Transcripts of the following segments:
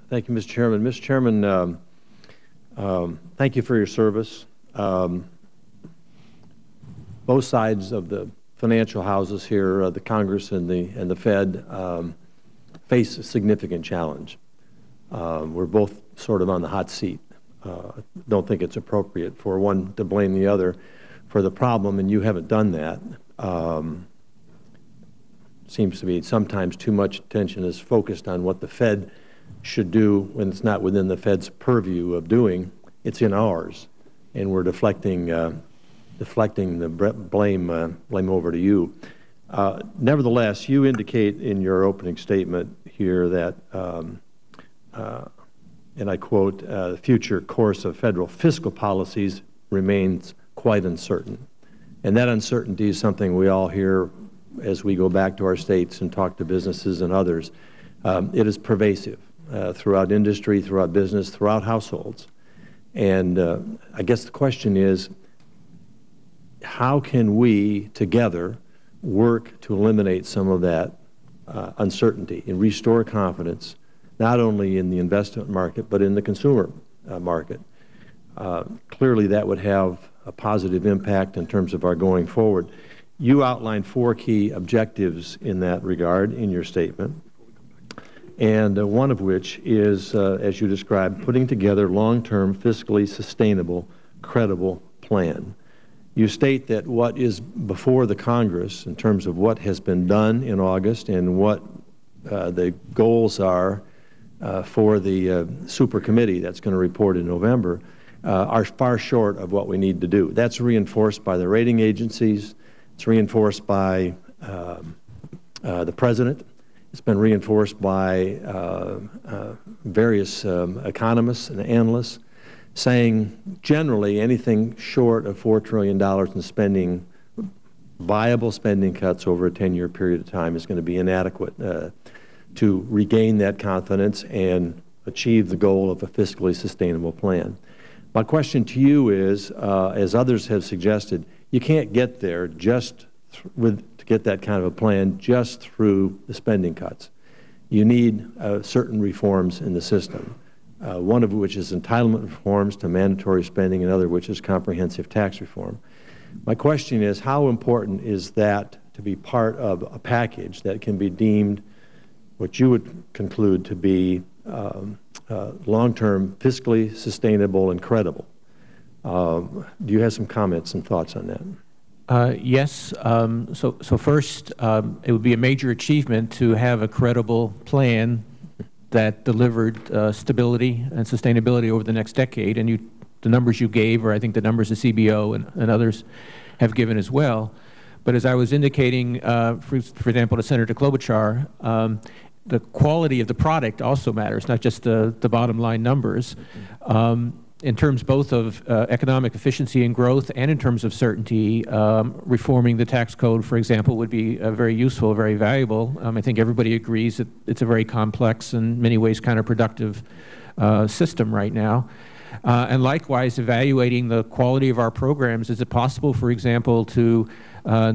Thank you, Mr. Chairman. Mr. Chairman, thank you for your service. Both sides of the financial houses here, the Congress and the Fed, face a significant challenge. We're both sort of on the hot seat. Don't think it's appropriate for one to blame the other for the problem, and you haven't done that. Seems to be sometimes too much attention is focused on what the Fed should do when it's not within the Fed's purview of doing. It's in ours, and we're deflecting the blame over to you. Nevertheless, you indicate in your opening statement here that, and I quote, the future course of federal fiscal policies remains quite uncertain. And that uncertainty is something we all hear as we go back to our states and talk to businesses and others. It is pervasive throughout industry, throughout business, throughout households. And I guess the question is, how can we together work to eliminate some of that uncertainty and restore confidence, not only in the investment market, but in the consumer market? Clearly, that would have a positive impact in terms of our going forward. You outlined 4 key objectives in that regard in your statement, and one of which is, as you described, putting together long-term, fiscally sustainable, credible plan. You state that what is before the Congress in terms of what has been done in August and what the goals are for the super committee that's going to report in November are far short of what we need to do. That's reinforced by the rating agencies. It's reinforced by the President. It's been reinforced by various economists and analysts, saying generally anything short of $4 trillion in spending, viable spending cuts over a 10-year period of time is going to be inadequate to regain that confidence and achieve the goal of a fiscally sustainable plan. My question to you is, as others have suggested, you can't get there just to get that kind of a plan just through the spending cuts. You need certain reforms in the system, one of which is entitlement reforms to mandatory spending, and another which is comprehensive tax reform. My question is, how important is that to be part of a package that can be deemed what you would conclude to be long-term, fiscally sustainable, and credible? Do you have some comments and thoughts on that? Yes. So first, it would be a major achievement to have a credible plan that delivered stability and sustainability over the next decade. And the numbers you gave, or I think the numbers the CBO and others have given as well. But as I was indicating, for example, to Senator Klobuchar, the quality of the product also matters, not just the bottom line numbers. In terms both of economic efficiency and growth, and in terms of certainty, reforming the tax code, for example, would be very useful, very valuable. I think everybody agrees that it's a very complex and in many ways counterproductive system right now. And likewise, evaluating the quality of our programs. Is it possible, for example, to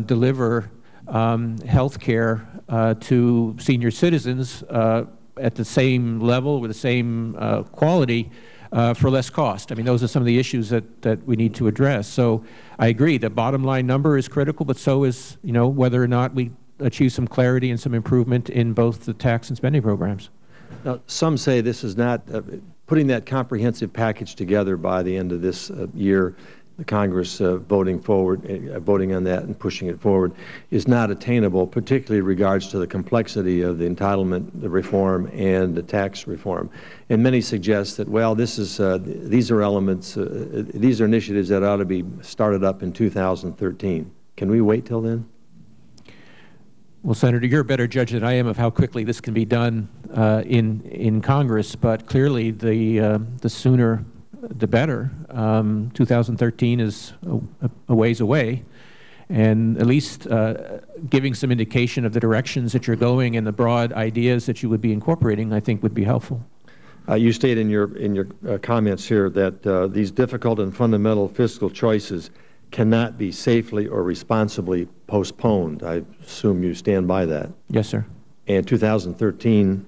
deliver health care to senior citizens at the same level, with the same quality, for less cost? I mean, those are some of the issues that we need to address. So I agree, the bottom line number is critical, but so is, whether or not we achieve some clarity and some improvement in both the tax and spending programs. Now, some say this is not, putting that comprehensive package together by the end of this year, the Congress voting on that and pushing it forward, is not attainable, particularly in regards to the complexity of the entitlement, the reform, and the tax reform. And many suggest that, well, these are elements, these are initiatives that ought to be started up in 2013. Can we wait till then? Well, Senator, you're a better judge than I am of how quickly this can be done in Congress, but clearly the sooner the better. 2013 is a ways away, and at least giving some indication of the directions that you're going and the broad ideas that you would be incorporating, I think, would be helpful. You state in your comments here that these difficult and fundamental fiscal choices cannot be safely or responsibly postponed. I assume you stand by that. Yes, sir. And 2013,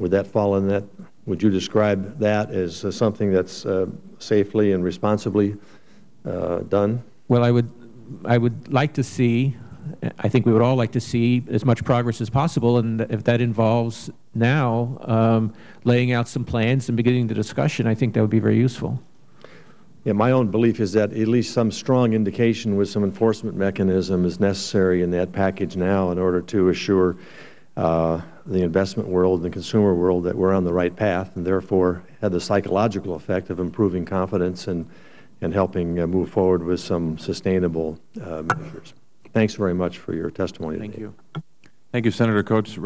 would that fall in that Would you describe that as something that's safely and responsibly done? Well, I would like to see, I think we would all like to see as much progress as possible, and if that involves now laying out some plans and beginning the discussion, I think that would be very useful. Yeah, my own belief is that at least some strong indication with some enforcement mechanism is necessary in that package now in order to assure the investment world and the consumer world that we're on the right path, and therefore have the psychological effect of improving confidence and helping move forward with some sustainable measures. Thanks very much for your testimony today. Thank you. Thank you, Senator Coates.